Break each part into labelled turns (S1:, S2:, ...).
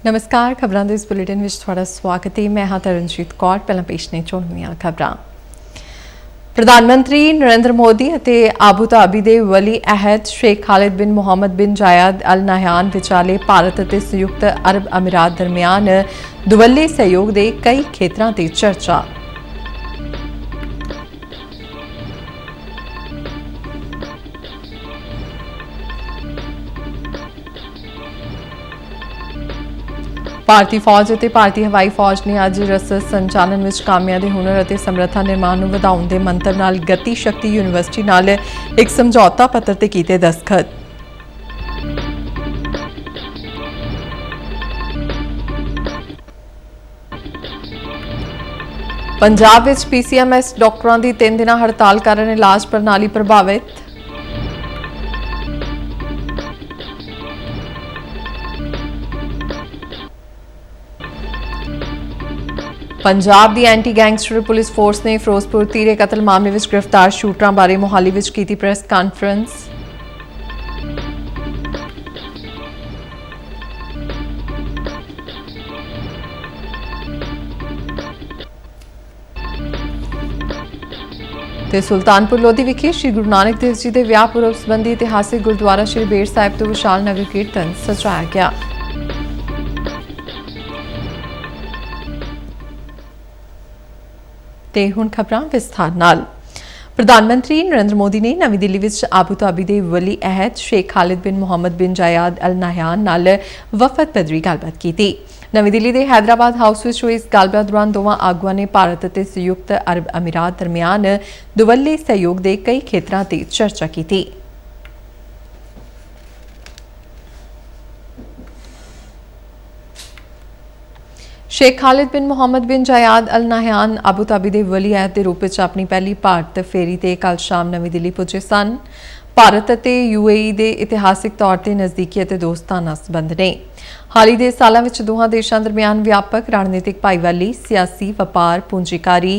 S1: नमस्कार खबरों के इस बुलेटिन में थोड़ा स्वागत है। मैं हाँ तरनजीत कौर। पहला पेश ने चुनिया खबरां। प्रधानमंत्री नरेंद्र मोदी ਅਤੇ ਆਬੂ ਧਾਬੀ ਦੇ ਵਲੀ ਅਹਿਦ ਸ਼ੇਖ ਖਾਲਿਦ ਬਿਨ ਮੁਹੰਮਦ ਬਿਨ ਜਾਇਦ ਅਲ ਨਹयान ਵਿਚਾਲੇ ਭਾਰਤ ਅਤੇ ਸੰਯੁਕਤ ਅਰਬ ਅਮੀਰਾਤ ਦਰਮਿਆਨ ਦੁਵੱਲੇ ਸਹਿਯੋਗ ਦੇ ਕਈ ਖੇਤਰਾਂ ਤੇ ਚਰਚਾ। ਭਾਰਤੀ ਫੌਜ ਅਤੇ ਭਾਰਤੀ ਹਵਾਈ ਫੌਜ ਨੇ ਅੱਜ ਰਸਦ ਸੰਚਾਲਨ ਵਿੱਚ ਕਾਮਿਆਂ ਦੇ ਹੁਨਰ ਅਤੇ ਸਮਰੱਥਾ ਨਿਰਮਾਣ ਨੂੰ ਵਧਾਉਣ ਦੇ ਮੰਤਰ ਨਾਲ ਗਤੀ ਸ਼ਕਤੀ ਯੂਨੀਵਰਸਿਟੀ ਨਾਲ ਇੱਕ ਸਮਝੌਤਾ ਪੱਤਰ ਤੇ ਕੀਤੇ ਦਸਤਖਤ। ਪੰਜਾਬ ਵਿੱਚ PCMS ਡਾਕਟਰਾਂ ਦੀ 3 ਦਿਨਾਂ ਹੜਤਾਲ ਕਾਰਨ ਇਲਾਜ ਪ੍ਰਣਾਲੀ ਪ੍ਰਭਾਵਿਤ। पंजाब की एंटी गैंगस्टर पुलिस फोर्स ने फिरोजपुर तीरे कतल मामले में गिरफ्तार शूटरां बारे मोहाली विच कीती प्रेस कॉन्फ्रेंस। ते सुल्तानपुर लोधी विखे श्री गुरु नानक देव जी के विआह पुरब संबंधी इतिहासिक गुरुद्वारा श्री बेर साहिब तो विशाल नगर कीर्तन सजाया गया। ਤੇ ਹੁਣ ਖਬਰਾਂ ਵਿਸਥਾਰ ਨਾਲ। ਪ੍ਰਧਾਨ ਮੰਤਰੀ ਨਰਿੰਦਰ ਮੋਦੀ ਨੇ ਨਵੀਂ ਦਿੱਲੀ ਵਿੱਚ ਆਬੂ ਧਾਬੀ ਦੇ ਵਲੀ ਅਹਿਦ ਸ਼ੇਖ ਖਾਲਿਦ ਬਿਨ ਮੁਹੰਮਦ ਬਿਨ ਜਾਇਦ ਅਲ ਨਹयान ਨਾਲ ਵਫਦ ਪੱਧਰੀ ਗੱਲਬਾਤ ਕੀਤੀ। ਨਵੀਂ ਦਿੱਲੀ ਦੇ ਹੈਦਰਾਬਾਦ ਹਾਊਸ ਵਿੱਚ ਹੋਈ ਇਸ ਗੱਲਬਾਤ ਦੌਰਾਨ ਦੋਵਾਂ ਆਗੂਆਂ ਨੇ ਭਾਰਤ ਅਤੇ ਸੰਯੁਕਤ ਅਰਬ ਅਮੀਰਾਤ ਦਰਮਿਆਨ ਦੁਵੱਲੇ ਸਹਿਯੋਗ ਦੇ ਕਈ ਖੇਤਰਾਂ ਤੇ ਚਰਚਾ ਕੀਤੀ। शेख खालिद बिन मुहम्मद बिन जायद अल नहयान आबू धाबी के वली अहद के रूप में अपनी पहली भारत फेरी ते कल शाम नवी दिल्ली पुजे सन। भारत और UAE के इतिहासिक तौर पर नज़दीकी और दोस्ताना संबंध ने। हाल ही के सालों में दोहां देशों दरमियान व्यापक रणनीतिक भाईवाली, सियासी व्यापार, पूंजीकारी,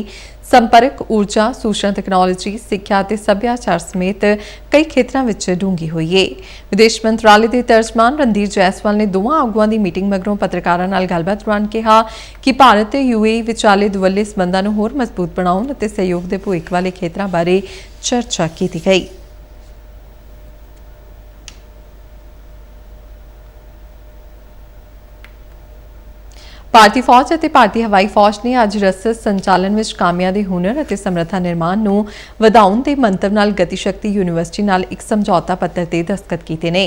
S1: संपर्क, ऊर्जा, सूचना तकनोलॉजी, सिक्ख्या और सभ्याचार समेत कई खेत्रों में डूंगी हुई है। विदेश मंत्रालय के तर्जमान रणधीर जैसवाल ने दोवां आगुआं की मीटिंग मगरों पत्रकारों नाल गलबात दौरान कहा कि भारत ते UAE विचाले दुवल्ले संबंधों को होर मजबूत बनाउण अते सहयोग के भविख वाले खेत्रों बारे चर्चा की गई। ਭਾਰਤੀ ਫੌਜ ਅਤੇ ਭਾਰਤੀ ਹਵਾਈ ਫੌਜ ਨੇ ਅੱਜ ਰਸਦ ਸੰਚਾਲਨ ਵਿੱਚ ਕਾਮਿਆਂ ਦੇ ਹੁਨਰ ਅਤੇ ਸਮਰੱਥਾ ਨਿਰਮਾਣ ਨੂੰ ਵਧਾਉਣ ਦੇ ਮੰਤਵ ਨਾਲ ਗਤੀ ਸ਼ਕਤੀ ਯੂਨੀਵਰਸਿਟੀ ਨਾਲ ਇੱਕ ਸਮਝੌਤਾ ਪੱਤਰ ਤੇ ਦਸਤਖਤ ਕੀਤੇ ਨੇ।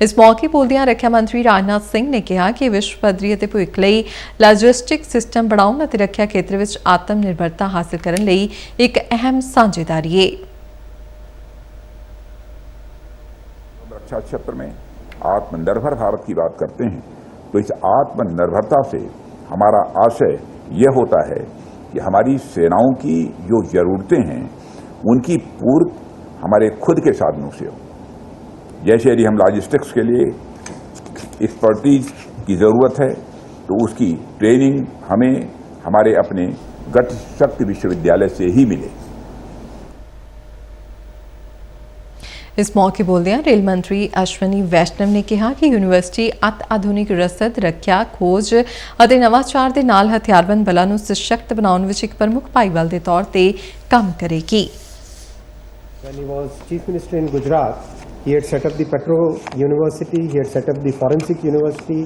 S1: ਇਸ ਮੌਕੇ ਬੋਲਦਿਆਂ ਰੱਖਿਆ ਮੰਤਰੀ ਰਾਜਨਾਥ ਸਿੰਘ ਨੇ ਕਿਹਾ ਕਿ ਵਿਸ਼ਵ ਪੱਧਰੀ ਅਤੇ ਭਵਿੱਖ ਲਈ ਲੌਜਿਸਟਿਕ ਸਿਸਟਮ ਬਣਾਉਣ ਅਤੇ ਰੱਖਿਆ ਖੇਤਰ ਵਿੱਚ ਆਤਮ ਨਿਰਭਰਤਾ ਹਾਸਲ ਕਰਨ ਲਈ ਇੱਕ ਅਹਿਮ ਸਾਂਝੇਦਾਰੀ ਹੈ।
S2: रक्षा क्षेत्र में आत्मनिर्भर भारत की बात करते हैं तो इस आत्मनिर्भरता से हमारा आशय यह होता है कि हमारी सेनाओं की जो जरूरतें हैं उनकी पूर्ति हमारे खुद के साधनों से हो। जैसे यदि हम लॉजिस्टिक्स के लिए एक्सपर्टीज की जरूरत है तो उसकी ट्रेनिंग हमें हमारे अपने गति शक्ति विश्वविद्यालय से ही मिले।
S1: इस मौके बोलदे रेल मंत्री अश्वनी वैष्णव ने कहा कि यूनिवर्सिटी अत आधुनिक रसद, रखिया, खोज और नवाचार के नाल हथियारबंद बलों को सशक्त बनाने में एक प्रमुख भाईवाल के तौर पर काम करेगी।
S3: When he was Chief Minister in Gujarat, he had set up the Petro University, he had set up the Forensic University,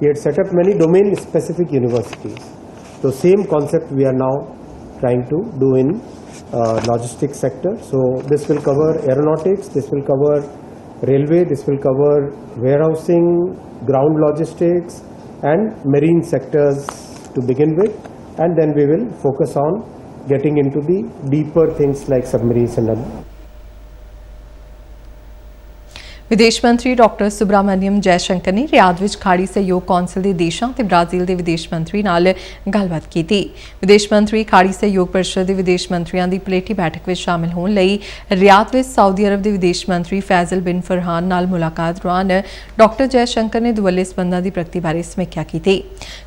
S3: he had set up many domain-specific universities. So same concept we are now trying to do in logistics sector. So this will cover aeronautics, this will cover railway, this will cover warehousing, ground logistics and marine sectors to begin with, and then we will focus on getting into the deeper things like submarines and other.
S1: विदेश मंत्री doctor Subramaniam Jaishankar ने Riyadh विच खाड़ी सहयोग council के देशों ते Brazil के विदेश मंत्री नाल गलबात की। विदेश मंत्री खाड़ी सहयोग परिषद के विदेश मंत्रियों की पलेठी बैठक में शामिल होने लई रियाद विच सऊदी अरब के विदेश मंत्री फैजल बिन फरहान नाल मुलाकात दौरान डॉक्टर जयशंकर ने दुवल्ले संबंधों की प्रगति बारे समीक्षा की।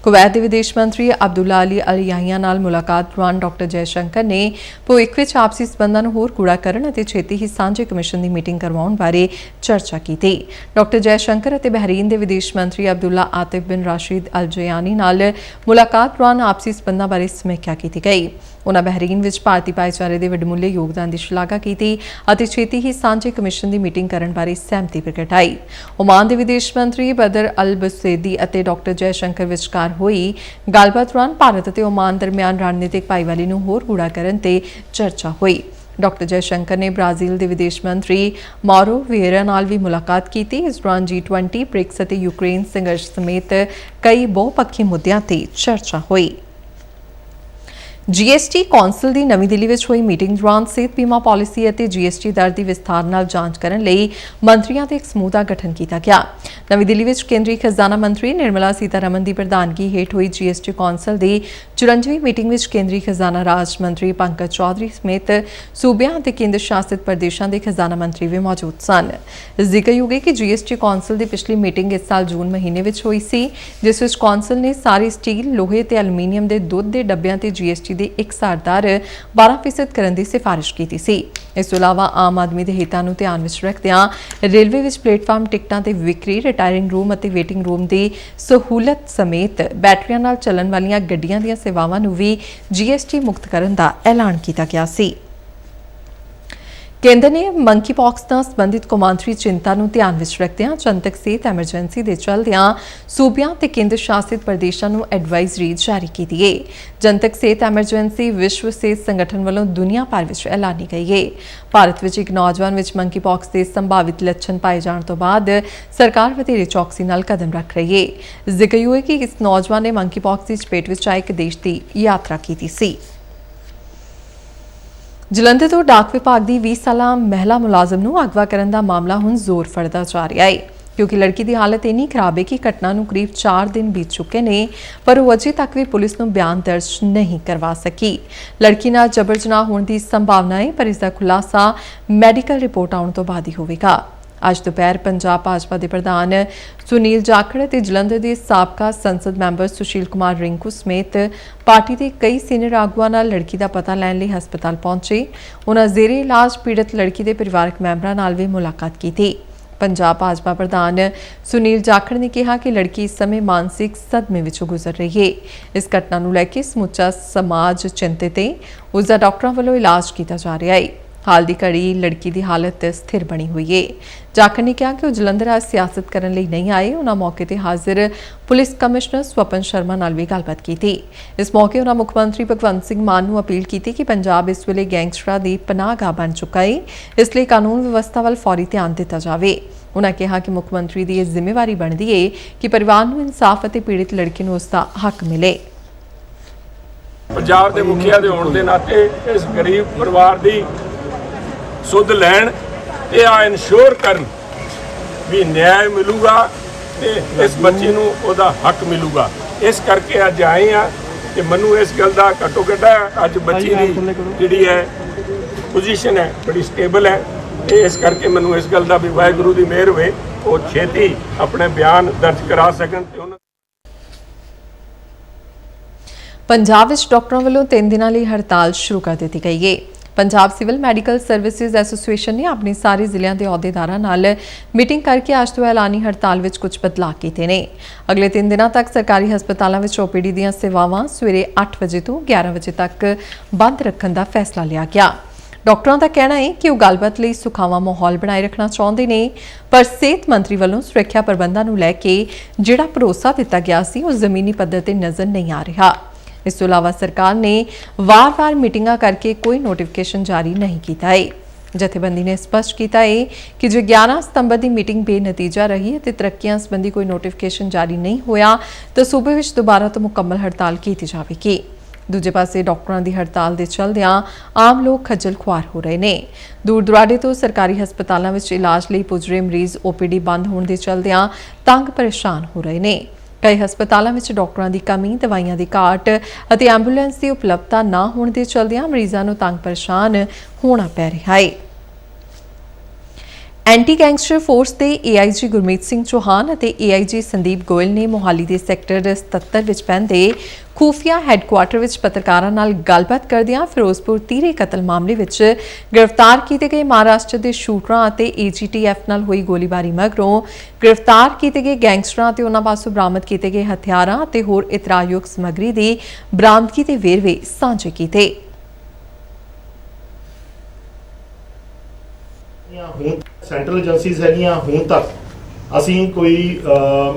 S1: कुवैत के विदेश मंत्री अब्दुल्ला अली अल याहिया नाल मुलाकात दौरान डॉक्टर जयशंकर ने भविख विच आपसी संबंधों को होर गूढ़ा करन अते छेती ही सांझे कमिशन की मीटिंग करवाउण बारे चर्चा ਚਰਚਾ ਕੀਤੀ। ਡਾਕਟਰ ਜੈਸ਼ੰਕਰ ਅਤੇ ਬਹਿਰੀਨ ਦੇ ਵਿਦੇਸ਼ ਮੰਤਰੀ ਅਬਦੁੱਲਾ ਆਤਿਫ ਬਿਨ ਰਾਸ਼ਿਦ ਅਲ ਜਯਾਨੀ ਨਾਲ ਮੁਲਾਕਾਤ ਦੌਰਾਨ ਆਪਸੀ ਸਬੰਧਾਂ ਬਾਰੇ ਸਮੀਖਿਆ ਕੀਤੀ ਗਈ। ਉਨ੍ਹਾਂ ਬਹਿਰੀਨ ਵਿੱਚ ਭਾਰਤੀ ਭਾਈਚਾਰੇ ਦੇ ਵੱਡਮੁੱਲੇ ਯੋਗਦਾਨ ਦੀ ਸ਼ਲਾਘਾ ਕੀਤੀ ਅਤੇ ਛੇਤੀ ਹੀ ਸਾਂਝੇ ਕਮਿਸ਼ਨ ਦੀ ਮੀਟਿੰਗ ਕਰਨ ਬਾਰੇ ਸਹਿਮਤੀ ਪ੍ਰਗਟਾਈ। ਓਮਾਨ ਦੇ ਵਿਦੇਸ਼ ਮੰਤਰੀ ਬਦਰ ਅਲ ਬਸੇਦੀ ਅਤੇ ਡਾਕਟਰ ਜੈਸ਼ੰਕਰ ਵਿਚਕਾਰ ਹੋਈ ਗੱਲਬਾਤ ਦੌਰਾਨ ਭਾਰਤ ਅਤੇ ਓਮਾਨ ਦਰਮਿਆਨ ਰਣਨੀਤਿਕ ਭਾਈਵਾਲੀ ਨੂੰ ਹੋਰ ਗੂੜਾ ਕਰਨ ਤੇ ਚਰਚਾ ਹੋਈ। ਡਾਕਟਰ ਜੈਸ਼ੰਕਰ ਨੇ ਬ੍ਰਾਜ਼ੀਲ ਦੇ ਵਿਦੇਸ਼ ਮੰਤਰੀ ਮਾuro ਵਿਏਰਾ ਨਾਲ ਵੀ ਮੁਲਾਕਾਤ ਕੀਤੀ। ਇਸ ਦੌਰਾਨ G20, ਬ੍ਰਿਕਸ ਅਤੇ ਯੂਕਰੇਨ ਸੰਘਰਸ਼ ਸਮੇਤ ਕਈ ਬਹੁਪੱਖੀ ਮੁੱਦਿਆਂ ਤੇ ਚਰਚਾ ਹੋਈ। GST ਕੌਂਸਲ ਦੀ ਨਵੀਂ ਦਿੱਲੀ ਵਿੱਚ ਹੋਈ ਮੀਟਿੰਗ ਦੌਰਾਨ ਸਿਹਤ ਬੀਮਾ ਪਾਲਿਸੀ ਅਤੇ GST ਦਰ ਦੀ ਵਿਸਥਾਰ ਨਾਲ ਜਾਂਚ ਕਰਨ ਲਈ ਮੰਤਰੀਆਂ ਦੇ ਇੱਕ ਸਮੂਹ ਦਾ ਗਠਨ ਕੀਤਾ ਗਿਆ। ਨਵੀਂ ਦਿੱਲੀ ਵਿੱਚ ਕੇਂਦਰੀ ਖਜ਼ਾਨਾ ਮੰਤਰੀ ਨਿਰਮਲਾ ਸੀਤਾਰਮਨ ਦੀ ਪ੍ਰਧਾਨਗੀ ਹੇਠ ਹੋਈ GST ਕੌਂਸਲ ਦੀ 54ਵੀਂ ਮੀਟਿੰਗ ਵਿੱਚ ਕੇਂਦਰੀ ਖਜ਼ਾਨਾ ਰਾਜ ਮੰਤਰੀ ਪੰਕਜ ਚੌਧਰੀ ਸਮੇਤ ਸੂਬਿਆਂ ਅਤੇ ਕੇਂਦਰ ਸ਼ਾਸਿਤ ਪ੍ਰਦੇਸ਼ਾਂ ਦੇ ਖਜ਼ਾਨਾ ਮੰਤਰੀ ਵੀ ਮੌਜੂਦ ਸਨ। ਜ਼ਿਕਰਯੋਗ ਹੈ ਕਿ GST ਕੌਂਸਲ ਦੀ ਪਿਛਲੀ ਮੀਟਿੰਗ ਇਸ ਸਾਲ ਜੂਨ ਮਹੀਨੇ ਵਿੱਚ ਹੋਈ ਸੀ, ਜਿਸ ਵਿੱਚ ਕੌਂਸਲ ਨੇ ਸਾਰੇ ਸਟੀਲ, ਲੋਹੇ ਤੇ ਐਲੂਮੀਨੀਅਮ ਦੇ ਦੁੱਧ ਦੇ ਡੱਬਿਆਂ ਤੇ GST ਦੇ ਇਕਸਾਰ ਦਰ 12% ਕਰਨ ਦੀ ਸਿਫਾਰਿਸ਼ ਕੀਤੀ ਸੀ। ਇਸ ਤੋਂ ਇਲਾਵਾ ਆਮ ਆਦਮੀ ਦੇ ਹਿੱਤਾਂ ਨੂੰ ਧਿਆਨ ਵਿੱਚ ਰੱਖਦਿਆਂ ਰੇਲਵੇ ਵਿੱਚ ਪਲੇਟਫਾਰਮ ਟਿਕਟਾਂ ਤੇ ਵਿਕਰੀ, ਰਿਟਾਇਰਿੰਗ ਰੂਮ ਅਤੇ ਵੇਟਿੰਗ ਰੂਮ ਦੀ ਸਹੂਲਤ ਸਮੇਤ ਬੈਟਰੀਆਂ ਨਾਲ ਚੱਲਣ ਵਾਲੀਆਂ ਗੱਡੀਆਂ ਦੀਆਂ ਸੇਵਾਵਾਂ ਨੂੰ ਵੀ GST ਮੁਕਤ ਕਰਨ ਦਾ ਐਲਾਨ ਕੀਤਾ ਗਿਆ ਸੀ। ਕੇਂਦਰ ਨੇ ਮੰਕੀ ਪੌਕਸ ਨਾਲ ਸੰਬੰਧਿਤ ਕੌਮਾਂਤਰੀ ਚਿੰਤਾ ਨੂੰ ਧਿਆਨ ਵਿੱਚ ਰੱਖਦਿਆਂ ਜਨਤਕ ਸਿਹਤ ਐਮਰਜੈਂਸੀ ਦੇ ਚੱਲਦਿਆਂ ਸੂਬਿਆਂ ਤੇ ਕੇਂਦਰ ਸ਼ਾਸਿਤ ਪ੍ਰਦੇਸ਼ਾਂ ਨੂੰ ਐਡਵਾਈਜ਼ਰੀ ਜਾਰੀ ਕੀਤੀ ਹੈ। ਜਨਤਕ ਸਿਹਤ ਐਮਰਜੈਂਸੀ ਵਿਸ਼ਵ ਸਿਹਤ ਸੰਗਠਨ ਵੱਲੋਂ ਦੁਨੀਆ ਭਰ ਵਿੱਚ ਐਲਾਨੀ ਗਈ ਹੈ। ਭਾਰਤ ਵਿੱਚ ਇੱਕ ਨੌਜਵਾਨ ਵਿੱਚ ਮੰਕੀ ਪੌਕਸ ਦੇ ਸੰਭਾਵਿਤ ਲੱਛਣ ਪਾਏ ਜਾਣ ਤੋਂ ਬਾਅਦ ਸਰਕਾਰ ਵਧੇਰੇ ਚੌਕਸੀ ਨਾਲ ਕਦਮ ਰੱਖ ਰਹੀ ਹੈ। ਜ਼ਿਕਰਯੋਗ ਹੈ ਕਿ ਇਸ ਨੌਜਵਾਨ ਨੇ ਮੰਕੀ ਪੌਕਸ ਦੀ ਚਪੇਟ ਵਿੱਚ ਆਏ ਇੱਕ ਦੇਸ਼ ਦੀ ਯਾਤਰਾ ਕੀਤੀ ਸੀ। ਜਲੰਧਰ ਤੋਂ ਡਾਕ ਵਿਭਾਗ ਦੀ 20 ਸਾਲਾ ਮਹਿਲਾ ਮੁਲਾਜ਼ਮ ਨੂੰ ਅਗਵਾ ਕਰਨ ਦਾ ਮਾਮਲਾ ਹੁਣ ਜ਼ੋਰ ਫੜਦਾ ਜਾ ਰਿਹਾ ਹੈ, ਕਿਉਂਕਿ ਲੜਕੀ ਦੀ ਹਾਲਤ ਇੰਨੀ ਖਰਾਬ ਹੈ ਕਿ ਘਟਨਾ ਨੂੰ ਕਰੀਬ 4 ਦਿਨ ਬੀਤ ਚੁੱਕੇ ਨੇ, ਪਰ ਉਹ ਅਜੇ ਤੱਕ ਵੀ ਪੁਲਿਸ ਨੂੰ ਬਿਆਨ ਦਰਜ ਨਹੀਂ ਕਰਵਾ ਸਕੀ। ਲੜਕੀ ਨਾਲ ਜਬਰ ਜਨਾਹ ਹੋਣ ਦੀ ਸੰਭਾਵਨਾ ਹੈ, ਪਰ ਇਸ ਦਾ ਖੁਲਾਸਾ ਮੈਡੀਕਲ ਰਿਪੋਰਟ ਆਉਣ ਤੋਂ ਬਾਅਦ ਹੀ ਹੋਵੇਗਾ। ਅੱਜ ਦੁਪਹਿਰ ਪੰਜਾਬ ਭਾਜਪਾ ਦੇ ਪ੍ਰਧਾਨ ਸੁਨੀਲ ਜਾਖੜ ਅਤੇ ਜਲੰਧਰ ਦੇ ਸਾਬਕਾ ਸੰਸਦ ਮੈਂਬਰ ਸੁਸ਼ੀਲ ਕੁਮਾਰ ਰਿੰਕੂ ਸਮੇਤ ਪਾਰਟੀ ਦੇ ਕਈ ਸੀਨੀਅਰ ਆਗੂਆਂ ਨਾਲ ਲੜਕੀ ਦਾ ਪਤਾ ਲੈਣ ਲਈ ਹਸਪਤਾਲ ਪਹੁੰਚੇ। ਉਨ੍ਹਾਂ ਜ਼ੇਰੇ ਇਲਾਜ ਪੀੜਤ ਲੜਕੀ ਦੇ ਪਰਿਵਾਰਕ ਮੈਂਬਰਾਂ ਨਾਲ ਵੀ ਮੁਲਾਕਾਤ ਕੀਤੀ। ਪੰਜਾਬ ਭਾਜਪਾ ਪ੍ਰਧਾਨ ਸੁਨੀਲ ਜਾਖੜ ਨੇ ਕਿਹਾ ਕਿ ਲੜਕੀ ਇਸ ਸਮੇਂ ਮਾਨਸਿਕ ਸਦਮੇ ਵਿੱਚੋਂ ਗੁਜ਼ਰ ਰਹੀ ਹੈ। ਇਸ ਘਟਨਾ ਨੂੰ ਲੈ ਕੇ ਸਮੁੱਚਾ ਸਮਾਜ ਚਿੰਤਿਤ ਹੈ। ਉਸ ਦਾ ਡਾਕਟਰਾਂ ਵੱਲੋਂ ਇਲਾਜ ਕੀਤਾ ਜਾ ਰਿਹਾ ਹੈ। ਹਾਲ ਦੀ ਘੜੀ ਲੜਕੀ ਦੀ ਹਾਲਤ ਸਥਿਰ ਬਣੀ ਹੋਈ ਹੈ। ਜਾਖੜ ਨੇ ਕਿਹਾ ਕਿ ਉਹ ਜਲੰਧਰ ਆ ਸਿਆਸਤ ਕਰਨ ਲਈ ਨਹੀਂ ਆਏ। ਉਹਨਾਂ ਮੌਕੇ ਤੇ ਹਾਜ਼ਰ ਪੁਲਿਸ ਕਮਿਸ਼ਨਰ ਸਵਪਨ ਸ਼ਰਮਾ ਨਾਲ ਵੀ ਗੱਲਬਾਤ ਕੀਤੀ। ਇਸ ਮੌਕੇ ਉਹਨਾਂ ਮੁੱਖ ਮੰਤਰੀ ਭਗਵੰਤ ਸਿੰਘ ਮਾਨ ਨੂੰ ਅਪੀਲ ਕੀਤੀ ਕਿ ਪੰਜਾਬ ਇਸ ਵੇਲੇ ਗੈਂਗਸਟਰਾਂ ਦੀ ਪਨਾਹਗਾਹ ਬਣ ਚੁੱਕਾ ਹੈ, ਇਸ ਲਈ ਕਾਨੂੰਨ ਵਿਵਸਥਾ ਵੱਲ ਫੌਰੀ ਧਿਆਨ ਦਿੱਤਾ ਜਾਵੇ। ਉਹਨਾਂ ਕਿਹਾ ਕਿ ਮੁੱਖ ਮੰਤਰੀ ਦੀ ਇਹ ਜ਼ਿੰਮੇਵਾਰੀ ਬਣਦੀ ਹੈ ਕਿ ਪਰਿਵਾਰ ਨੂੰ ਇਨਸਾਫ ਅਤੇ ਪੀੜਿਤ ਲੜਕੀ ਨੂੰ ਉਸ ਦਾ ਹੱਕ ਮਿਲੇ।
S4: ਪੰਜਾਬ ਦੇ ਮੁਖੀਆ ਦੇ ਹੋਣ ਦੇ ਨਾਤੇ ਇਸ ਗਰੀਬ ਪਰਿਵਾਰ ਦੀ ਸੁੱਧ ਲੈਣ ਤੇ ਆ ਇਨਸ਼ੋਰ ਕਰਨ ਵੀ ਨਿਆਂ ਮਿਲੂਗਾ ਤੇ ਇਸ ਬੱਚੀ ਨੂੰ ਉਹਦਾ ਹੱਕ ਮਿਲੂਗਾ। ਇਸ ਕਰਕੇ ਅੱਜ ਆਏ ਆ ਕਿ ਮੈਨੂੰ ਇਸ ਗੱਲ ਦਾ ਘੱਟੋ ਘੱਟ ਅੱਜ ਬੱਚੀ ਦੀ ਜਿਹੜੀ ਹੈ ਪੋਜੀਸ਼ਨ ਹੈ ਬੜੀ ਸਟੇਬਲ ਹੈ ਤੇ ਇਸ ਕਰਕੇ ਮੈਨੂੰ ਇਸ ਗੱਲ ਦਾ ਵੀ ਵਾਹਿਗੁਰੂ ਦੀ ਮਿਹਰ ਹੋਵੇ ਉਹ ਛੇਤੀ ਆਪਣੇ ਬਿਆਨ ਦਰਜ ਕਰਾ ਸਕਣ ਤੇ ਉਹਨਾਂ
S1: ਪੰਜਾਬ ਵਿੱਚ ਡਾਕਟਰਾਂ ਵੱਲੋਂ 3 ਦਿਨਾਂ ਲਈ ਹੜਤਾਲ ਸ਼ੁਰੂ ਕਰ ਦਿੱਤੀ ਗਈ ਹੈ। Punjab civil medical services association ਨੇ ਆਪਣੇ ਸਾਰੇ ਜ਼ਿਲ੍ਹਿਆਂ ਦੇ ਅਹੁਦੇਦਾਰਾਂ ਨਾਲ ਮੀਟਿੰਗ ਕਰਕੇ ਅੱਜ ਤੋਂ ਐਲਾਨੀ ਹੜਤਾਲ ਵਿੱਚ ਕੁਝ ਬਦਲਾਅ ਕੀਤੇ ਨੇ। ਅਗਲੇ 3 ਦਿਨਾਂ ਤੱਕ ਸਰਕਾਰੀ ਹਸਪਤਾਲਾਂ ਵਿੱਚ OPD ਦੀਆਂ ਸੇਵਾਵਾਂ ਸਵੇਰੇ 8 ਵਜੇ ਤੋਂ 11 ਵਜੇ ਤੱਕ ਬੰਦ ਰੱਖਣ ਦਾ ਫੈਸਲਾ ਲਿਆ ਗਿਆ। ਡਾਕਟਰਾਂ ਦਾ ਕਹਿਣਾ ਹੈ ਕਿ ਉਹ ਗੱਲਬਾਤ ਲਈ ਸੁਖਾਵਾਂ ਮਾਹੌਲ ਬਣਾਏ ਰੱਖਣਾ ਚਾਹੁੰਦੇ ਨੇ, ਪਰ ਸਿਹਤ ਮੰਤਰੀ ਵੱਲੋਂ ਸੁਰੱਖਿਆ ਪ੍ਰਬੰਧਾਂ ਨੂੰ ਲੈ ਕੇ ਜਿਹੜਾ ਭਰੋਸਾ ਦਿੱਤਾ ਗਿਆ ਸੀ ਉਹ ਜ਼ਮੀਨੀ ਪੱਧਰ ਤੇ ਨਜ਼ਰ ਨਹੀਂ ਆ ਰਿਹਾ। ਇਸ ਤੋਂ ਇਲਾਵਾ ਸਰਕਾਰ ਨੇ ਵਾਰ-ਵਾਰ ਮੀਟਿੰਗਾਂ ਕਰਕੇ ਕੋਈ ਨੋਟੀਫਿਕੇਸ਼ਨ ਜਾਰੀ ਨਹੀਂ ਕੀਤਾ ਹੈ। ਜਥੇਬੰਦੀ ਨੇ ਸਪਸ਼ਟ ਕੀਤਾ ਹੈ ਕਿ ਜੇ 11 ਸਤੰਬਰ ਦੀ ਮੀਟਿੰਗ ਬੇਨਤੀਜਾ ਰਹੀ ਅਤੇ ਤਰੱਕੀਆਂ ਸੰਬੰਧੀ ਕੋਈ ਨੋਟੀਫਿਕੇਸ਼ਨ ਜਾਰੀ ਨਹੀਂ ਹੋਇਆ ਤਾਂ ਸੂਬੇ ਵਿੱਚ ਦੁਬਾਰਾ ਤੋਂ ਮੁਕੰਮਲ ਹੜਤਾਲ ਕੀਤੀ ਜਾਵੇਗੀ। ਦੂਜੇ ਪਾਸੇ ਡਾਕਟਰਾਂ ਦੀ ਹੜਤਾਲ ਦੇ ਚੱਲਦਿਆਂ ਆਮ ਲੋਕ ਖੱਜਲ ਖੁਆਰ ਹੋ ਰਹੇ ਨੇ। ਦੂਰ ਦੁਰਾਡੇ ਤੋਂ ਸਰਕਾਰੀ ਹਸਪਤਾਲਾਂ ਵਿੱਚ ਇਲਾਜ ਲਈ ਪੁੱਜ ਰਹੇ ਮਰੀਜ਼ OPD ਬੰਦ ਹੋਣ ਦੇ ਚੱਲਦਿਆਂ ਤੰਗ ਪਰੇਸ਼ਾਨ ਹੋ ਰਹੇ ਨੇ। ਕਈ ਹਸਪਤਾਲਾਂ ਵਿੱਚ ਡਾਕਟਰਾਂ ਦੀ ਕਮੀ, ਦਵਾਈਆਂ ਦੀ ਘਾਟ ਅਤੇ ਐਂਬੂਲੈਂਸ ਦੀ ਉਪਲਬਧਤਾ ਨਾ ਹੋਣ ਦੇ ਚੱਲਦਿਆਂ ਮਰੀਜ਼ਾਂ ਨੂੰ ਤੰਗ ਪਰੇਸ਼ਾਨ ਹੋਣਾ ਪੈ ਰਿਹਾ ਹੈ। ਐਂਟੀ ਗੈਂਗਸਟਰ ਫੋਰਸ ਦੇ ਏਆਈਜੀ ਗੁਰਮੀਤ ਸਿੰਘ ਚੌਹਾਨ ਅਤੇ ਏਆਈਜੀ ਸੰਦੀਪ ਗੋਇਲ ਨੇ ਮੋਹਾਲੀ ਦੇ ਸੈਕਟਰ 77 ਵਿੱਚ ਪੈਂਦੇ ਖੂਫੀਆ ਹੈੱਡਕੁਆਰਟਰ ਵਿੱਚ ਪੱਤਰਕਾਰਾਂ ਨਾਲ ਗੱਲਬਾਤ ਕਰਦਿਆਂ ਫਿਰੋਜ਼ਪੁਰ ਤੀਰੇ ਕਤਲ ਮਾਮਲੇ ਵਿੱਚ ਗ੍ਰਿਫਤਾਰ ਕੀਤੇ ਗਏ ਮਹਾਰਾਸ਼ਟਰ ਦੇ ਸ਼ੂਟਰਾਂ ਅਤੇ ਏਜੀਟੀਐਫ ਨਾਲ ਹੋਈ ਗੋਲੀਬਾਰੀ ਮਗਰੋਂ ਗ੍ਰਿਫਤਾਰ ਕੀਤੇ ਗਏ ਗੈਂਗਸਟਰਾਂ ਅਤੇ ਉਹਨਾਂ ਪਾਸੋਂ ਬਰਾਮਦ ਕੀਤੇ ਗਏ ਹਥਿਆਰਾਂ ਅਤੇ ਹੋਰ ਇਤਰਾਜ਼ਯੋਗ ਸਮੱਗਰੀ ਦੀ ਬਰਾਮਦਗੀ ਦੇ ਵੇਰਵੇ ਸਾਂਝੇ ਕੀਤੇ।
S5: ਹੁਣ ਸੈਂਟਰਲ ਏਜੰਸੀਜ਼ ਹੈਗੀਆਂ ਹੁਣ ਤੱਕ ਅਸੀਂ ਕੋਈ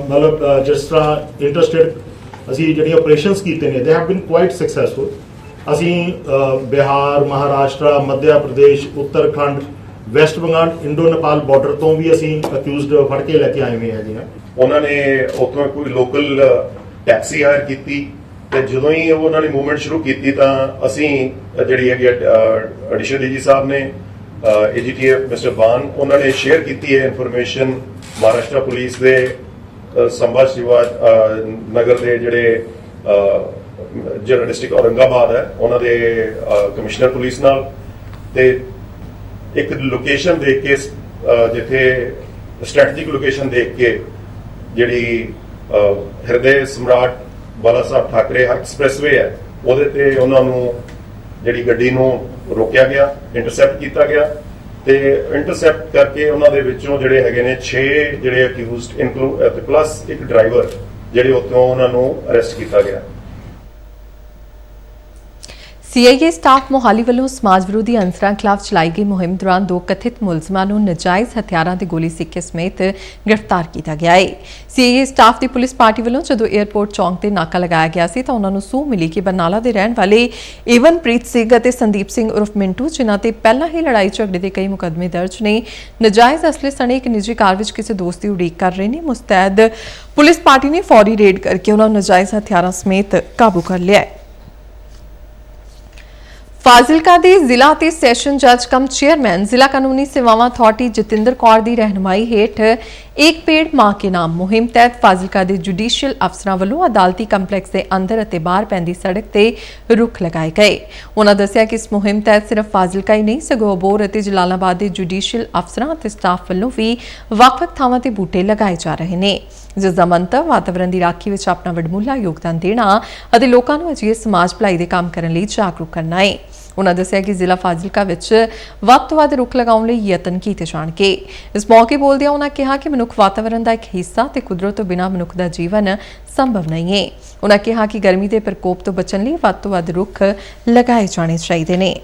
S5: ਮਤਲਬ ਜਿਸ ਤਰ੍ਹਾਂ ਇੰਟਰਸਟੇਟ ਅਸੀਂ ਜਿਹੜੀਆਂ ਆਪਰੇਸ਼ਨਸ ਕੀਤੇ ਨੇ they have been quite successful. ਅਸੀਂ ਬਿਹਾਰ, ਮਹਾਰਾਸ਼ਟਰ, ਮੱਧ ਪ੍ਰਦੇਸ਼, ਉੱਤਰਾਖੰਡ, ਵੈਸਟ ਬੰਗਾਲ, ਇੰਡੋ ਨੇਪਾਲ ਬਾਰਡਰ ਤੋਂ ਵੀ ਅਸੀਂ ਅਕਿਊਜ਼ਡ ਫੜ ਕੇ ਲੈ ਕੇ ਆਏ ਹੋਏ ਹੈਗੇ ਆ।
S6: ਉਹਨਾਂ ਨੇ ਉੱਥੋਂ ਕੋਈ ਲੋਕਲ ਟੈਕਸੀ ਹਾਇਰ ਕੀਤੀ ਤੇ ਜਦੋਂ ਹੀ ਉਹਨਾਂ ਨੇ ਮੂਵਮੈਂਟ ਸ਼ੁਰੂ ਕੀਤੀ ਤਾਂ ਅਸੀਂ ਜਿਹੜੀ ਹੈਗੀ ਐਡੀਸ਼ਨਲ ਡੀਜੀ ਸਾਹਿਬ ਨੇ AGTF ਮਿਸਟਰ ਬਾਨ ਉਹਨਾਂ ਨੇ ਸ਼ੇਅਰ ਕੀਤੀ ਹੈ ਇਨਫੋਰਮੇਸ਼ਨ ਮਹਾਰਾਸ਼ਟਰ ਪੁਲਿਸ ਦੇ ਸੰਭਾ ਸ਼ਿਵਾ ਨਗਰ ਦੇ ਜਿਹੜੇ ਜਿਹੜਾ ਡਿਸਟ੍ਰਿਕਟ ਔਰੰਗਾਬਾਦ ਹੈ ਉਹਨਾਂ ਦੇ ਕਮਿਸ਼ਨਰ ਪੁਲਿਸ ਨਾਲ ਤੇ ਇੱਕ ਲੋਕੇਸ਼ਨ ਦੇਖ ਕੇ ਜਿੱਥੇ ਸਟ੍ਰੈਟੇਜਿਕ ਲੋਕੇਸ਼ਨ ਦੇਖ ਕੇ ਜਿਹੜੀ ਹਿਰਦੇ ਸਮਰਾਟ ਬਾਲਾ ਸਾਹਿਬ ਠਾਕਰੇ ਐਕਸਪ੍ਰੈਸਵੇ ਹੈ ਉਹਦੇ ਤੇ ਉਹਨਾਂ ਨੂੰ ਜਿਹੜੀ ਗੱਡੀ ਨੂੰ ਰੋਕਿਆ ਗਿਆ, ਇੰਟਰਸੈਪਟ ਕੀਤਾ ਗਿਆ ਤੇ ਇੰਟਰਸੈਪਟ ਕਰਕੇ ਉਹਨਾਂ ਦੇ ਵਿੱਚੋਂ ਜਿਹੜੇ ਹੈਗੇ ਨੇ 6 ਜਿਹੜੇ ਅਕਿਊਜ਼ਡ ਇਨਕਲੂਡ ਪਲੱਸ ਇੱਕ ਡਰਾਈਵਰ ਜਿਹੜੇ ਉੱਥੋਂ ਉਹਨਾਂ ਨੂੰ ਅਰੈਸਟ ਕੀਤਾ ਗਿਆ।
S1: ਸੀਆਈਏ ਸਟਾਫ ਮੋਹਾਲੀ ਵੱਲੋਂ ਸਮਾਜ ਵਿਰੋਧੀ ਅਨਸਰਾਂ ਖਿਲਾਫ ਚਲਾਈ ਗਈ ਮੁਹਿੰਮ ਦੌਰਾਨ 2 ਕਥਿਤ ਮੁਲਜ਼ਮਾਂ ਨੂੰ ਨਜਾਇਜ਼ ਹਥਿਆਰਾਂ ਤੇ ਗੋਲੀ ਸਿੱਕੇ ਸਮੇਤ ਗ੍ਰਿਫਤਾਰ ਕੀਤਾ ਗਿਆ ਹੈ। ਸੀਆਈਏ ਸਟਾਫ ਦੀ ਪੁਲਿਸ ਪਾਰਟੀ ਵੱਲੋਂ ਜਦੋਂ 에ਅਰਪੋਰਟ ਚੌਂਕ ਤੇ ਨਾਕਾ ਲਗਾਇਆ ਗਿਆ ਸੀ ਤਾਂ ਉਹਨਾਂ ਨੂੰ ਸੂਹ ਮਿਲੀ ਕਿ ਬਰਨਾਲਾ ਦੇ ਰਹਿਣ ਵਾਲੇ ਏਵਨਪ੍ਰੀਤ ਸਿੰਘ ਅਤੇ ਸੰਦੀਪ ਸਿੰਘ ਉਰਫ ਮਿੰਟੂ ਜਿਨ੍ਹਾਂ ਤੇ ਪਹਿਲਾਂ ਹੀ ਲੜਾਈ ਝਗੜੇ ਦੇ ਕਈ ਮੁਕੱਦਮੇ ਦਰਜ ਨੇ ਨਜਾਇਜ਼ ਅਸਲੇ ਸਣੇ ਇੱਕ ਨਿੱਜੀ ਕਾਰ ਵਿੱਚ ਕਿਸੇ ਦੋਸਤ ਦੀ ਉਡੀਕ ਕਰ ਰਹੇ ਨੇ। ਮੁਸਤੈਦ ਪੁਲਿਸ ਪਾਰਟੀ ਨੇ ਫੌਰੀ ਰੇਡ ਕਰਕੇ ਉਹਨਾਂ ਨੂੰ ਨਜਾਇਜ਼ ਹਥਿਆਰਾਂ ਸਮੇਤ ਕਾਬੂ ਕਰ ਲਿਆ ਹੈ। ਫਾਜ਼ਿਲਕਾ ਦੇ ਜ਼ਿਲ੍ਹਾ ਤੇ ਸੈਸ਼ਨ ਜੱਜ ਕਮ ਚੇਅਰਮੈਨ ਜ਼ਿਲ੍ਹਾ ਕਾਨੂੰਨੀ ਸੇਵਾਵਾਂ ਅਥਾਰਟੀ ਜਤਿੰਦਰ ਕੌਰ ਦੀ ਰਹਿਨੁਮਾਈ ਹੇਠ ਇੱਕ ਪੇੜ ਮਾਂ ਕੇ ਨਾਮ ਮੁਹਿੰਮ ਤਹਿਤ ਫਾਜ਼ਿਲਕਾ ਦੇ ਜੁਡੀਸ਼ੀਅਲ ਅਫਸਰਾਂ ਵੱਲੋਂ ਅਦਾਲਤੀ ਕੰਪਲੈਕਸ ਦੇ ਅੰਦਰ ਅਤੇ ਬਾਹਰ ਪੈਂਦੀ ਸੜਕ ਤੇ ਰੁੱਖ ਲਗਾਏ ਗਏ। ਉਹਨਾਂ ਦੱਸਿਆ ਕਿ ਇਸ ਮੁਹਿੰਮ ਤਹਿਤ ਸਿਰਫ ਫਾਜ਼ਿਲਕਾ ਹੀ ਨਹੀਂ ਸਗੋਂ ਅਬੋਹਰ ਅਤੇ ਜਲਾਲਾਬਾਦ ਦੇ ਜੁਡੀਸ਼ੀਅਲ ਅਫਸਰਾਂ ਅਤੇ ਸਟਾਫ ਵੱਲੋਂ ਵੀ ਵੱਖ-ਵੱਖ ਥਾਵਾਂ ਤੇ ਬੂਟੇ ਲਗਾਏ ਜਾ ਰਹੇ ਨੇ ਜਿਸ ਦਾ ਮੰਤਵ ਵਾਤਾਵਰਣ ਦੀ ਰਾਖੀ ਵਿੱਚ ਆਪਣਾ ਵਡਮੁੱਲਾ ਯੋਗਦਾਨ ਦੇਣਾ ਅਤੇ ਲੋਕਾਂ ਨੂੰ ਅਜਿਹੇ ਸਮਾਜ ਭਲਾਈ ਦੇ ਕੰਮ ਕਰਨ ਲਈ ਜਾਗਰੂਕ ਕਰਨਾ ਹੈ। ਉਹਨਾਂ ਦੱਸਿਆ ਕਿ ਜ਼ਿਲ੍ਹਾ ਫਾਜ਼ਿਲਕਾ ਵਿੱਚ ਵੱਧ ਤੋਂ ਵੱਧ ਰੁੱਖ ਲਗਾਉਣ ਲਈ ਯਤਨ ਕੀਤੇ ਜਾਣਗੇ। ਇਸ ਮੌਕੇ ਬੋਲਦਿਆਂ ਉਹਨਾਂ ਕਿਹਾ ਕਿ ਮਨੁੱਖ ਵਾਤਾਵਰਣ ਦਾ ਇੱਕ ਹਿੱਸਾ ਤੇ ਕੁਦਰਤ ਤੋਂ ਬਿਨਾਂ ਮਨੁੱਖ ਦਾ ਜੀਵਨ ਸੰਭਵ ਨਹੀਂ ਹੈ। ਉਹਨਾਂ ਕਿਹਾ ਕਿ ਗਰਮੀ ਦੇ ਪ੍ਰਕੋਪ ਤੋਂ ਬਚਣ ਲਈ ਵੱਧ ਤੋਂ ਵੱਧ ਰੁੱਖ ਲਗਾਏ ਜਾਣੇ ਚਾਹੀਦੇ ਨੇ।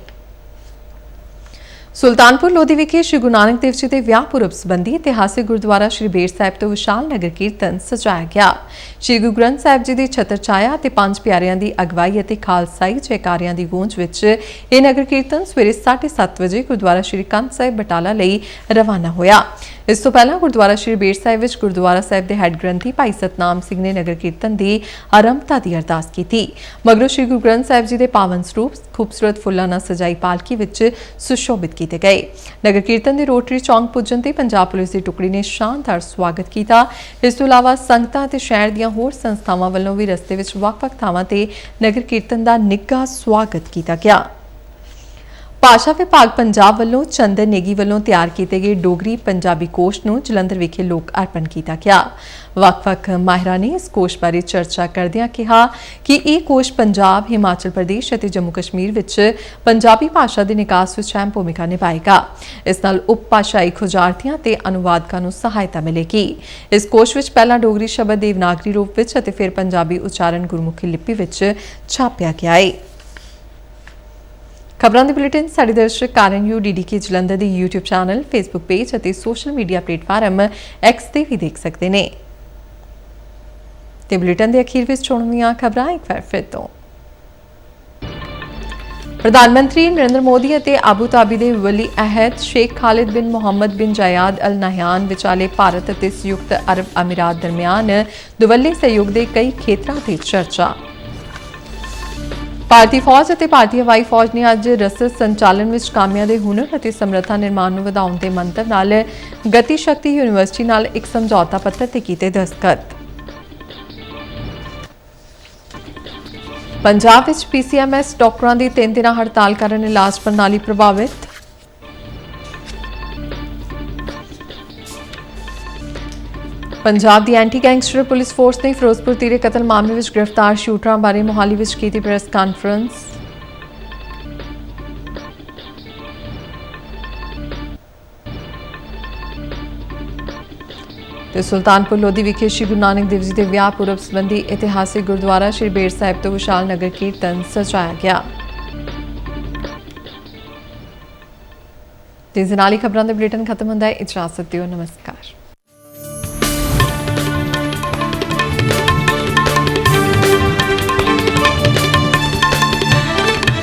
S1: ਸੁਲਤਾਨਪੁਰ ਲੋਧੀ ਵਿਖੇ ਸ਼੍ਰੀ ਗੁਰੂ ਨਾਨਕ ਦੇਵ ਜੀ ਦੇ ਵਿਆਹ ਪੁਰਬ ਸੰਬੰਧੀ ਇਤਿਹਾਸਿਕ ਗੁਰਦੁਆਰਾ ਸ਼੍ਰੀ ਬੇਰ ਸਾਹਿਬ ਤੋਂ ਵਿਸ਼ਾਲ ਨਗਰ ਕੀਰਤਨ ਸਜਾਇਆ ਗਿਆ। ਸ਼੍ਰੀ ਗੁਰੂ ਗ੍ਰੰਥ ਸਾਹਿਬ ਜੀ ਦੀ ਛਤਰ ਛਾਇਆ ਅਤੇ 5 ਪਿਆਰਿਆਂ ਦੀ ਅਗਵਾਈ ਅਤੇ ਖਾਲਸਾਈ ਜੈਕਾਰਿਆਂ ਦੀ ਗੂੰਜ ਵਿੱਚ ਇਹ ਨਗਰ ਕੀਰਤਨ ਸਵੇਰੇ 7:30 ਵਜੇ ਗੁਰਦੁਆਰਾ ਸ਼੍ਰੀ ਕੰਧ ਸਾਹਿਬ ਬਟਾਲਾ ਲਈ ਰਵਾਨਾ ਹੋਇਆ। ਇਸ ਤੋਂ ਪਹਿਲਾਂ ਗੁਰਦੁਆਰਾ ਸ਼੍ਰੀ ਬੇਰ ਸਾਹਿਬ ਵਿੱਚ ਗੁਰਦੁਆਰਾ ਸਾਹਿਬ ਦੇ ਹੈੱਡ ਗ੍ਰੰਥੀ ਭਾਈ ਸਤਨਾਮ ਸਿੰਘ ਨੇ ਨਗਰ ਕੀਰਤਨ ਦੀ ਆਰੰਭਤਾ ਦੀ ਅਰਦਾਸ ਕੀਤੀ। ਮਗਰੋਂ ਸ਼੍ਰੀ ਗੁਰੂ ਗ੍ਰੰਥ ਸਾਹਿਬ ਜੀ ਦੇ ਪਾਵਨ ਸਰੂਪ ਖੂਬਸੂਰਤ ਫੁੱਲਾਂ ਨਾਲ ਸਜਾਈ ਪਾਲਕੀ ਵਿੱਚ ਸੁਸ਼ੋਭਿਤ ਕੀਤੇ ਗਏ। ਨਗਰ ਕੀਰਤਨ ਦੇ ਰੋਟਰੀ ਚੌਂਕ ਪੁੱਜਣ ਤੇ ਪੰਜਾਬ ਪੁਲਿਸ ਦੀ ਟੁਕੜੀ ਨੇ ਸ਼ਾਨਦਾਰ ਸਵਾਗਤ ਕੀਤਾ। ਇਸ ਤੋਂ ਇਲਾਵਾ ਸੰਗਤਾਂ ਤੇ ਸ਼ਹਿਰ ਦੀਆਂ ਹੋਰ ਸੰਸਥਾਵਾਂ ਵੱਲੋਂ ਵੀ ਰਸਤੇ ਵਿੱਚ ਵੱਖ-ਵੱਖ ਥਾਵਾਂ ਤੇ ਨਗਰ ਕੀਰਤਨ ਦਾ ਨਿੱਘਾ ਸਵਾਗਤ ਕੀਤਾ ਗਿਆ। ਭਾਸ਼ਾ ਵਿਭਾਗ ਪੰਜਾਬ ਵੱਲੋਂ ਚੰਦਨ ਨੇਗੀ ਵੱਲੋਂ ਤਿਆਰ ਕੀਤੇ ਗਏ ਡੋਗਰੀ ਪੰਜਾਬੀ ਕੋਸ਼ ਨੂੰ ਜਲੰਧਰ ਵਿਖੇ ਲੋਕ ਅਰਪਣ ਕੀਤਾ ਗਿਆ। ਵੱਖ-ਵੱਖ ਮਾਹਿਰਾਂ ਨੇ ਇਸ ਕੋਸ਼ ਬਾਰੇ ਚਰਚਾ ਕਰਦਿਆਂ ਕਿਹਾ ਕਿ ਇਹ ਕੋਸ਼ ਪੰਜਾਬ, ਹਿਮਾਚਲ ਪ੍ਰਦੇਸ਼ ਅਤੇ ਜੰਮੂ ਕਸ਼ਮੀਰ ਵਿੱਚ ਪੰਜਾਬੀ ਭਾਸ਼ਾ ਦੇ ਨਿਕਾਸ ਵਿੱਚ ਅਹਿਮ ਭੂਮਿਕਾ ਨਿਭਾਏਗਾ। ਇਸ ਨਾਲ ਉਪ ਭਾਸ਼ਾਈ ਖੋਜਾਰਥੀਆਂ ਤੇ ਅਨੁਵਾਦਕਾਂ ਨੂੰ ਸਹਾਇਤਾ ਮਿਲੇਗੀ। ਇਸ ਕੋਸ਼ ਵਿੱਚ ਪਹਿਲਾਂ ਡੋਗਰੀ ਸ਼ਬਦ ਦੇਵਨਾਗਰੀ ਰੂਪ ਵਿੱਚ ਅਤੇ ਫਿਰ ਪੰਜਾਬੀ ਉਚਾਰਨ ਗੁਰਮੁਖੀ ਲਿਪੀ ਵਿੱਚ ਛਾਪਿਆ ਗਿਆ ਹੈ। ਖਬਰਾਂ ਦੇ ਬੁਲੇਟਿਨ ਸਾਡੇ ਦਰਸ਼ਕ ਕਾਰਨ DDK ਜਲੰਧਰ ਦੇ YouTube ਚੈਨਲ, Facebook ਪੇਜ ਅਤੇ ਸੋਸ਼ਲ ਮੀਡੀਆ ਪਲੇਟਫਾਰਮ X ਤੇ ਵੀ ਦੇਖ ਸਕਦੇ ਨੇ। ਤੇ ਬੁਲੇਟਿਨ ਦੇ ਅਖੀਰ ਵਿੱਚ ਚੁਣਵੀਆਂ ਖਬਰਾਂ ਇੱਕ ਵਾਰ ਫਿਰ ਤੋਂ। ਪ੍ਰਧਾਨ ਮੰਤਰੀ ਨਰਿੰਦਰ ਮੋਦੀ ਅਤੇ ਆਬੂ ਧਾਬੀ ਦੇ ਵਲੀ ਅਹਿਦ ਸ਼ੇਖ ਖਾਲਿਦ ਬਿਨ ਮੁਹੰਮਦ ਬਿਨ ਜਾਇਦ ਅਲ ਨਹਿਆਨ ਵਿਚਾਲੇ ਭਾਰਤ ਅਤੇ ਸੰਯੁਕਤ ਅਰਬ ਅਮੀਰਾਤ ਦਰਮਿਆਨ ਦੁਵੱਲੇ ਸਹਿਯੋਗ ਦੇ ਕਈ ਖੇਤਰਾਂ ਤੇ ਚਰਚਾ। ਭਾਰਤੀ ਫੌਜ ਅਤੇ ਭਾਰਤੀ ਹਵਾਈ ਫੌਜ ਨੇ ਅੱਜ ਰਸਦ ਸੰਚਾਲਨ ਵਿੱਚ ਕਾਮਿਆਂ ਦੇ ਹੁਨਰ ਅਤੇ ਸਮਰੱਥਾ ਨਿਰਮਾਣ ਨੂੰ ਵਧਾਉਣ ਦੇ ਮੰਤਵ ਨਾਲ ਗਤੀ ਸ਼ਕਤੀ ਯੂਨੀਵਰਸਿਟੀ ਨਾਲ ਇੱਕ ਸਮਝੌਤਾ ਪੱਤਰ ਤੇ ਕੀਤੇ ਦਸਤਖਤ। ਪੰਜਾਬ ਵਿੱਚ PCMS ਡਾਕਟਰਾਂ ਦੀ 3 ਦਿਨਾਂ ਹੜਤਾਲ ਕਾਰਨ ਇਲਾਜ ਪ੍ਰਣਾਲੀ ਪ੍ਰਭਾਵਿਤ। ਪੰਜਾਬ ਦੀ ਐਂਟੀ ਗੈਂਗਸਟਰ ਪੁਲਿਸ ਫੋਰਸ ਨੇ ਫਿਰੋਜ਼ਪੁਰ ਤੀਰੇ ਕਤਲ ਮਾਮਲੇ ਵਿੱਚ ਗ੍ਰਿਫਤਾਰ ਸ਼ੂਟਰਾਂ ਬਾਰੇ ਮੋਹਾਲੀ ਵਿੱਚ ਕੀਤੀ ਪ੍ਰੈਸ ਕਾਨਫਰੰਸ। ਤੇ ਸੁਲਤਾਨਪੁਰ ਲੋਧੀ ਵਿਖੇ ਸ਼੍ਰੀ ਗੁਰੂ ਨਾਨਕ ਦੇਵ ਜੀ ਦੇ ਵਿਆਹ ਪੁਰਬ ਸੰਬੰਧੀ ਇਤਿਹਾਸਿਕ ਗੁਰਦੁਆਰਾ ਸ਼੍ਰੀ ਬੇਰ ਸਾਹਿਬ ਤੋਂ ਵਿਸ਼ਾਲ ਨਗਰ ਕੀਰਤਨ ਸਜਾਇਆ ਗਿਆ। ਤੇ ਇਸ ਨਾਲ ਹੀ ਖਬਰਾਂ ਦਾ ਬੁਲੇਟਿਨ ਖਤਮ ਹੁੰਦਾ ਹੈ। ਇਜਾਜ਼ਤ ਦਿਓ, ਨਮਸਕਾਰ।